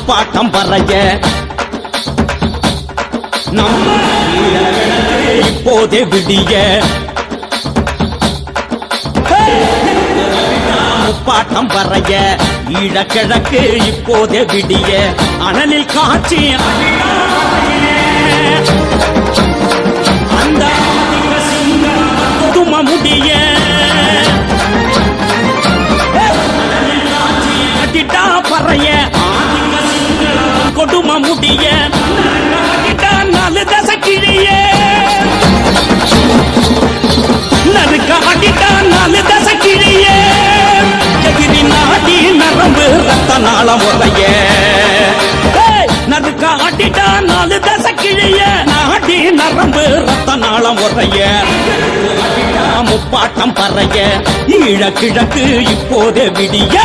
முப்பாட்டம் பறைய நம்ம இப்போதே விடிய முப்பாட்டம் பறைய ஈழக்கிழக்கு இப்போதே விடிய அனலில் காட்சி அந்த தும முடிய அடிட்டா பறைய கொடும முடிய நாலு தசை கிழிய நறுக்க அடிட்டா நாலு தசை கிழிய எதிரி நாடி நரம்பு ரத்த நாளம் உரைய நறுக்க அடிட்டா நாலு தசை கிழிய நாடி நரம்பு ரத்த நாளம் உரைய முப்பாட்டம் பறைய ஈழக்கிழக்கு இப்போதே விடிய